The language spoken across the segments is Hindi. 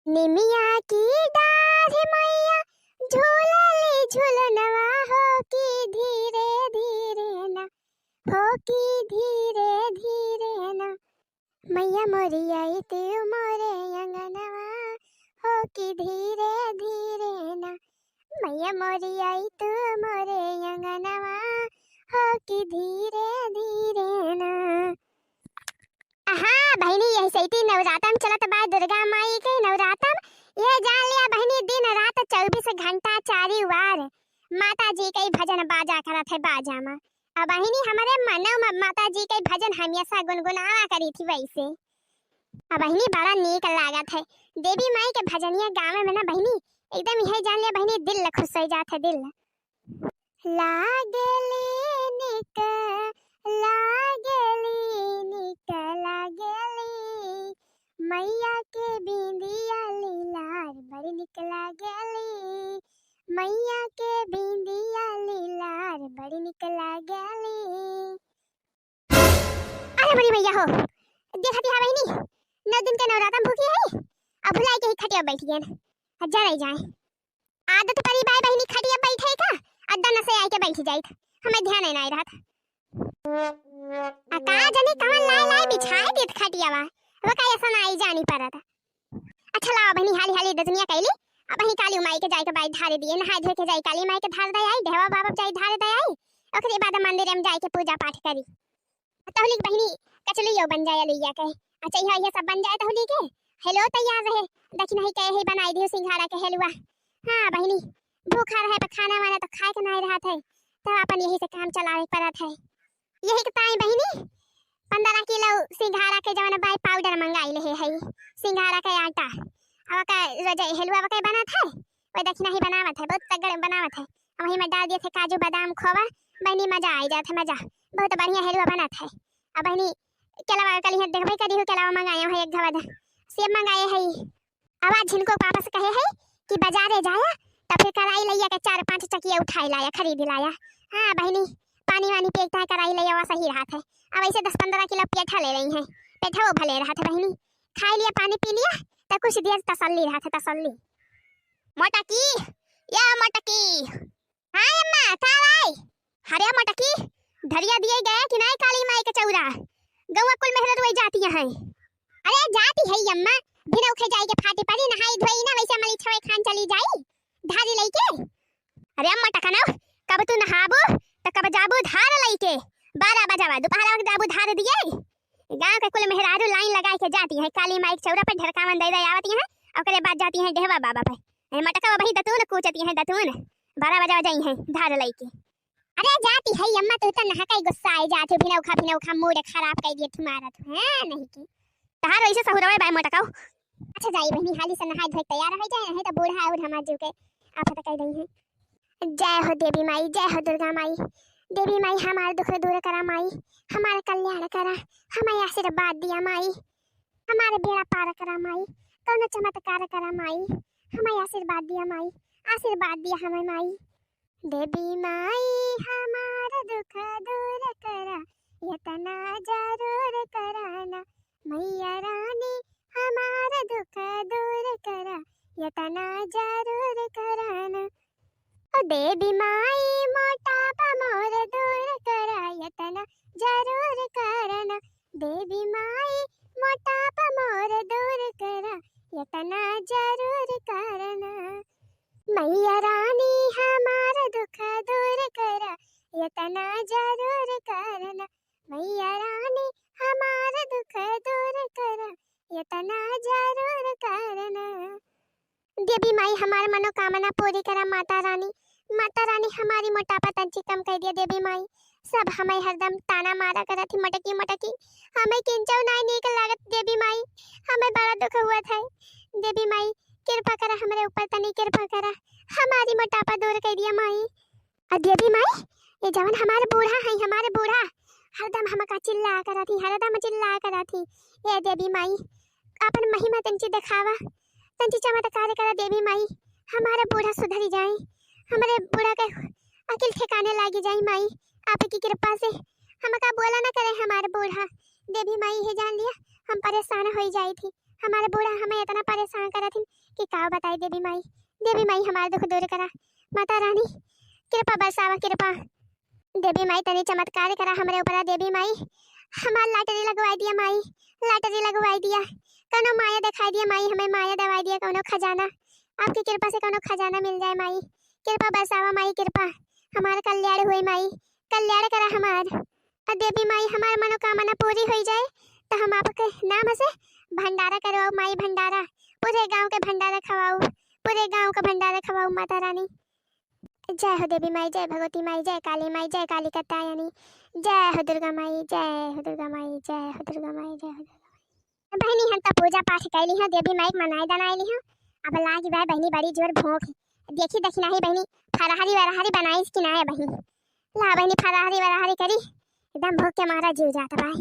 निमिया की डाढ़ मैया झूलली झूलनवा हो की धीरे धीरे ना, हो की धीरे धीरे ना। मैया मोरी आई तू मोरे अंगनवा हो की धीरे धीरे ना। मैया मोरी आई तू मोरे अंगनवा हो की धीरे धीरे ना। हाँ बहनी यही सही नवरात्रम चलत बा दुर्गा माई के नवरात्रम। ये जान लिया बहनी दिन रात 24 घंटा चारी वार माता जी के भजन बाजा करत है बाजा में। अब बहनी हमारे मनों में माता जी के भजन हमेशा गुनगुनावा करी थी वैसे। अब बहनी बड़ा नीक लागत है देवी माई के भजनिया गावे में ना बहनी एकदम यही जान लिया बहनी दिल खुश हो जात है दिल। लागली निक लागली निक लागली मैया के बिंदिया लीलार बड़ी निक लागली। मैया के बिंदिया लीलार बड़ी निक लागली। अरे बड़ी मैया हो देखती है बहनी 9 दिन के नवरात्र भूखी है अब भुलाई के ही खटिया बैठ गए हजार आई जाए। आदत परी बाय बहनी खटिया बैठे का अद्दा न से आई के बैठ जाइत हमें ध्यान नहीं रहत। का जाने कवन लाई लाई बिछाए देत खटियावा वो का ऐसा नहीं जानी परत। अच्छा लाओ बहनी हाली हाली दजनिया कैली अब ही काली माई के जाई के बाई धारे दिए नहाय धोए के जाई काली माई के धार दे आई देवा बाबा जाई धारे दे आई ओकरे बाद मंदिर में जाई के पूजा पाठ करी तहली बहनी कचलियो बन जाए लिया के। अच्छा ये सब बन जाए तहली के हेलो तैयार रहे देखी नहीं के ही बनाई दियो सिंघाड़ा के हलवा। हां बहनी भूखा रहे पर खाना वाना तो खाए के नहीं रहत है तो अपन यही से काम चलावे पड़त है। यही के ताई बहनी 15 किलो सिंघाड़ा के जवन बाई पाउडर मंगाई ले है सिंघाड़ा का आटा अब का रोज हलवा का बनात है वो देखना ही बनावत है बहुत तगड़ बनावत है। अब वही में डाल दिए थे काजू बादाम खोवा बहनी मजा आई जात है मजा बहुत बढ़िया हलवा बनात है। अब बहनी केलावा कली है देखबे करी हो केलावा मंगाया है एक घवद सेब मंगाए है। आवाज जिनको वापस कहे है कि बाजारे जाया तो फिर कढ़ाई लिया के 4-5 चकिया उठाई लाया खरीद लाया। हां बहनी पानी वानी पेटता है कढ़ाई लिया वो सही रहा है। अब ऐसे 10-15 किलो पेठा ले रही हैं पेठा वो भले रहा था बहनी खा लिया पानी पी लिया तो कुछ देर तसल्ली रहा था तसल्ली। मोटकी या मोटकी हां अम्मा का आई हरे मोटकी धरिया दिए गए कि नहीं काली माई के चौरा गौवा कुल मेहरत वही जाती हैं। अरे जाती है अम्मा बिना उखे जाई के फाटी पड़ी नहाई धोई ना वैसे मली छवे खान चली जाई धारी लेके। अरे अम्मा टकनो कब तू नहाबो तो कब जाबो धार लेके 12 बजावा दोपहर में जाबो धार दिए। गांव के कुल मेहरारू लाइन लगा के जाती है काली माई के चौरा पर ढरकावन दे दे आवती है ओकरे बाद जाती है ढेवा बाबा पे मटका वही दतून कूचती है दतून 12 बजा जाई है धार लेके। अरे जाती है अम्मा तू तो नहा के गुस्सा आई जाती बिना उखा मूड खराब कर दिए तुम्हारा तो है नहीं की तहार वैसे सहुरवे बाय मटकाओ। अच्छा जाई बहनी हाली से नहाय धोए तैयार हो जाए है तो बूढ़ा और हमार जीव के आप तो कह रही है। जय हो देवी माई जय हो दुर्गा माई देवी माई हमारे दुख दूर करा माई हमारा कल्याण करा हमें आशीर्वाद दिया माई हमारे बेड़ा पार करा माई कौन चमत्कार करा माई हमें आशीर्वाद दिया माई आशीर्वाद दिया हमें माई। देवी माई हमारा दुख दूर करा यतना जरूर कराना मैया रानी हमारा दुख दूर करा यतना जरूर कराना। ओ देवी माई मोटापा मोर दूर करा यतना जरूर कराना देवी माई मोटापा मोर दूर करा यतना जरूर कराना। मैया रानी हमारा दुख दूर करा यतना जरूर कराना मैया रानी हमारा दुख दूर करा यतना जरूर कराना। देवी माई हमारी मनोकामना पूरी करा माता रानी हमारी मोटापा तंची कम कर दिया देवी माई सब हमें हरदम ताना मारा करा थी मटकी मटकी हमें किंचौ नहीं नीक लागत देवी माई हमें बड़ा दुख हुआ था देवी माई कृपा करा हमारे ऊपर तनी कृपा करा हमारी मोटापा दूर कर दिया माई। और देवी माई ये जवन हमारे बूढ़ा हरदम हमका चिल्ला करा थी हरदम चिल्ला करा थी ये देवी माई अपन महिमा तंची दिखावा तंची चमत्कार करा देवी माई हमारा बूढ़ा सुधरी जाए हमारे बूढ़ा के अकिल ठिकाने लागी जाए माई आपकी कृपा से हमका बोला ना करे हमारे बूढ़ा देवी माई ये जान लिया हम परेशान हो जाई थी हमारे बूढ़ा हमें इतना परेशान करत हिन कि का बताई देवी माई हमारे दुख दूर करा। माता रानी कृपा बरसावा कृपा। देवी माई तनी चमत्कार करा हमरे ऊपर। देवी माई हमार लॉटरी लगवाई दिया माई, लॉटरी लगवाई दिया। कौनो माया दिखाई दिया माई, हमें माया दवाई दिया। कौनो खजाना आपकी कृपा से कौनो खजाना मिल जाए माई। कृपा बरसावा माई कृपा। हमारा कल्याण हुई माई, कल्याण करा हमार। और देवी माई हमार मनोकामना पूरी हो जाए तो हम आपके नाम से भंडारा करवाओ माई। भंडारा पूरे गांव के भंडारा खवाओ, पूरे गांव का भंडारा खवाओ माता रानी। जय हो देवी माई, जय भगवती माई, जय काली माई, जय काली कत्यायनी, जय हो दुर्गा माई, जय हो दुर्गा माई, जय हो दुर्गा माई, जय हो दुर्गा। बहनी हम तो पूजा पाठ कैली हो, देवी माई मनाई दनाई हो। अब लागी भाई बहनी बड़ी जोर भूख देखी देखी नहीं बहनी फराहरी वराहरी बनाई कि ना है बहनी। ला बहनी फराहरी वराहरी करी एकदम भूख के मारा जीव जाता भाई।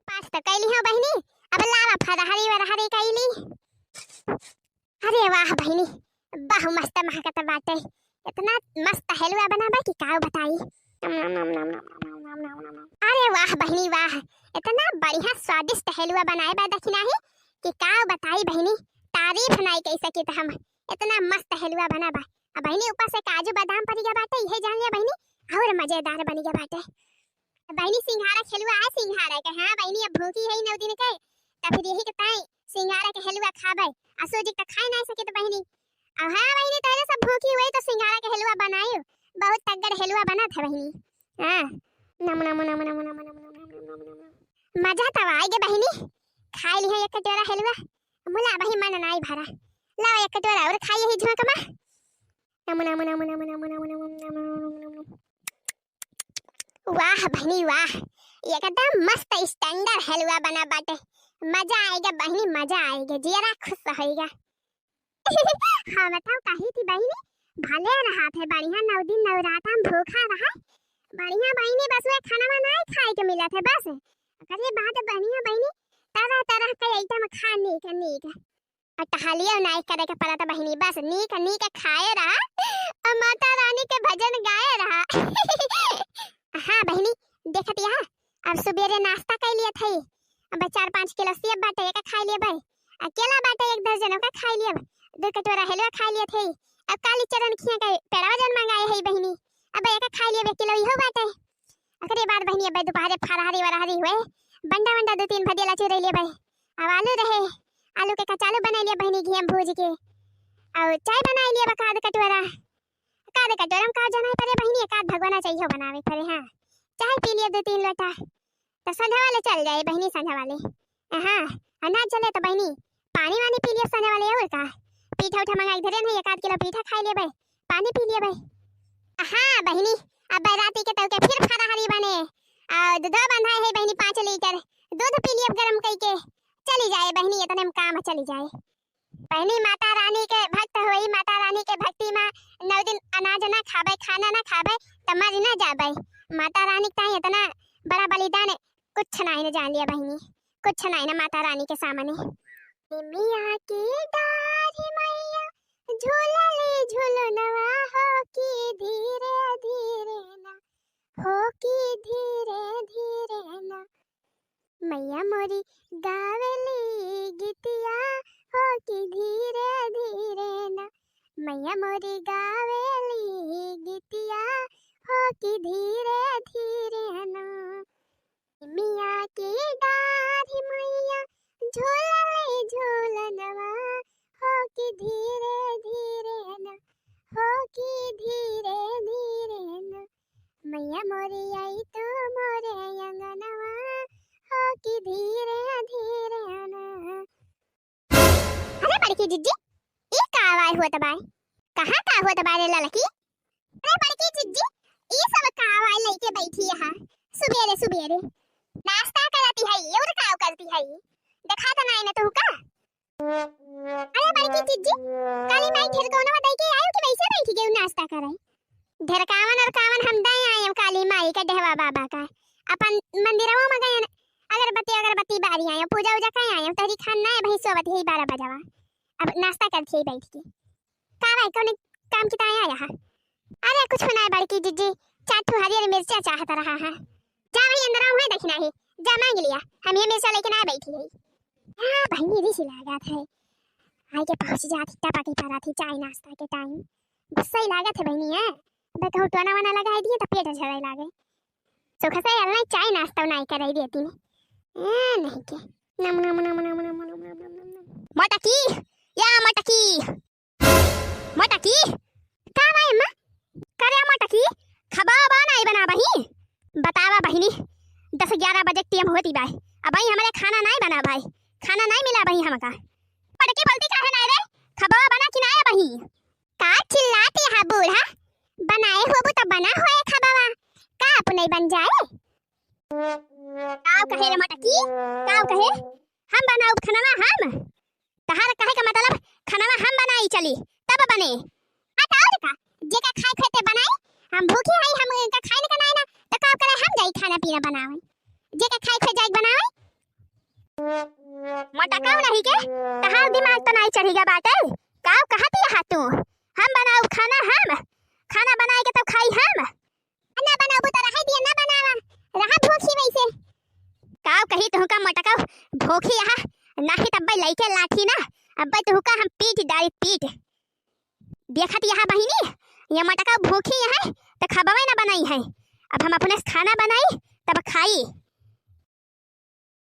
पाठ तो कैली हो बहनी, अब लावा फराहरी वराहरी कैली। अरे वाह बहनी बहु मस्त महकत बाटे। इतना मस्त हलवा बनाबा कि का बताई। अरे वाह बहनी वाह, इतना बढ़िया स्वादिष्ट हलवा बनाए बा दखिना है कि का बताई बहनी। तारीफ नहीं कह सकी तो हम, इतना मस्त हलवा बनाबा। अब बहनी ऊपर से काजू बादाम पड़ी गया बाटे, यही जान लिया बहनी और मजेदार बनी गया बाटे। बहनी सिंघाड़ा खिलवा है सिंघाड़ा के। हाँ बहनी अब भूखी है 9 दिन के तो फिर यही के ताई सिंघाड़ा के हलवा खाबे। असो जी तक खा नहीं सके तो बहनी। अब हाँ बहनी तेरे सब भूखी हुई तो सिंघाड़ा के हलवा बनाई, बहुत तगड़ हलवा बना था बहनी। हाँ नम नम नम नम नम नम नम मजा तो आएगा बहनी। खा ली है एक कटोरा हलवा, मुला बही मन नहीं भरा। लाओ एक कटोरा और खाइए ही झोंकमा। नम नम नम नम नम नम नम नम। वाह बहनी वाह, एकदम मस्त स्टैंडर्ड हलवा बना बाटे। मजा आएगा बहनी मजा आएगा, जरा खुश होएगा। हाँ बताओ कही थी बहनी भले रहा थे बढ़िया 9 दिन नवरात्र में भूखा रहा बढ़िया बहनी। बस वे खाना बनाए खाए के मिला थे बस। अगर ये बात बढ़िया बहनी तरह तरह के आइटम खाने के नीक और टहलियो नहीं करे के पड़ा था बहनी। बस नीक नीक खाए रहा और माता रानी के भजन गाए रहा। हाँ बहनी देखत यहाँ अब सुबेरे नाश्ता कर लिया थे। अब 4-5 किलो सेब बाटे एक खा लिए भाई, अकेला बाटे 1 दर्जन का खा लिए, 2 कटोरा हलवा खा लिए थे। अब काली चरण खिया के पेड़वा जन मंगाए है बहनी, अब एक खा लिए 1 किलो इहो बाटे। अकरे बाद बहनी अब दोपहर फराहरी वराहरी हुए बंडा बंडा 2-3 भजिया चुरे लिए भाई। अब आलू रहे, आलू के कचालू बना लिए बहनी घी में भूज के, और चाय बना लिए बकाद कटोरा। काद कटोरा में का जाना पड़े बहनी, एकाद भगवाना चाहिए बनावे पड़े। हाँ चाय पी लिए 2-3 लोटा तो संध्या वाले चल जाए बहनी। संध्या वाले हाँ ना चले तो बहनी पानी वानी पी लिए संध्या वाले। और का पीठा उठा मंगाई धरे नहीं, 1 किलो पीठा खा लिए भाई, पानी पी लिए भाई। हाँ बहनी अब राती के तौके फिर फराहरी बने और दूध बंधाए है बहनी 5 लीटर दूध पी लिए गरम करके चली जाए बहनी। इतने में काम चली जाए बहनी। माता रानी के भक्त होई, माता रानी के भक्ति में 9 दिन अनाज ना खाबे खाना ना खाबे तो मर ना जाबे। माता रानी का इतना बड़ा बलिदान कुछ नहीं न जान लिया बहनी, कुछ नहीं ना माता रानी के सामने। मिया की डारी मैया झूला ले झूलनवा हो की धीरे धीरे ना, हो की धीरे धीरे ना। मैया मोरी गावेली गीतिया हो की धीरे धीरे ना, मैया मोरी गावेली गीतिया हो की धीरे धीरे ना। मिया की डारी मैया झूला ले झूलनवा हो की धीरे धीरे ना, हो की धीरे धीरे ना। मैया मोरी आई तो मोरे अंगनवा हो की धीरे धीरे ना। अरे बड़की जिज्जी ये का आवाज हुआ तबाय, कहाँ का हुआ तबाय लड़की। अरे बड़की जिज्जी ये सब का आवाज लेके बैठी यहाँ सुबेरे सुबेरे नाश्ता करती है और का करती है देखा तो नहीं ना तू का। अरे बड़की जिज्जी काली माई ढेरकौनवा दई के आयो कि वैसे बैठी गई नाश्ता करे। ढेरकावन और कावन हम दई आए काली माई का डेहवा बाबा का अपन मंदिरवा में गए अगरबत्ती बारी आए पूजा उजा कहीं आए तहरी खाना है भाई सोवत ही 12 बजावा। अब नाश्ता करती है बैठ के का भाई कौन काम की ताया आया। अरे कुछ ना बड़की जिज्जी चाटू हरियर मिर्चा चाहता रहा है। जा भाई अंदर आओ है देखना है जा मांग लिया हम ये मिर्चा लेके ना बैठी है। हाँ बहनी ऋषि लागत है आई के पहुंच जाती टपकी पर आती चाय नाश्ता के टाइम गुस्सा ही लागत है बहनी है बे कहूँ टोना वना लगा दिए तो पेट झड़े लागे सुख से अलना चाय नाश्ता नहीं कर देती ने नहीं के नम नम नम नम नम नम नम नम मटकी या मटकी मटकी का भाई अम्मा करे मटकी खबाबा नहीं बना बही बतावा बहिनी 10-11 बजे टाइम होती भाई अब भाई हमारे खाना नहीं बना भाई खाना नहीं मिला बही हमका मटकी बोलती काहे नहीं रे खबाबा बना कि नहीं बही का चिल्लाती है बूढ़ा बनाए होबो तो बना होए खबाबा का आप नहीं बन जाए काव कहे रे मटकी काव कहे हम बनाऊ खाना हम तहार कहे का मतलब खाना हम बनाई चली तब बने और का जे का खाए खेते बनाई हम भूखे हई हम का खाए का नहीं ना तो का करे हम जाई खाना पीना बनावे जे का खाए खे जाई बनावे मटका नहीं के तहार दिमाग तो नहीं चढ़ेगा बाटे काव कहती है तू हम बनाऊ खाना खाना बनाए के तब खाई हम ना बनाऊ तो रह दिया ना बनावा रहा भूखी वैसे काव कही तो का मटका भूखी यहां नाही तब लइके लाठी ना अब तो का हम पीट डाली पीट देखत यहाँ बहिनी ये मटका भूखी है तो खबवे ना बनाई है अब हम अपने खाना बनाई तब खाई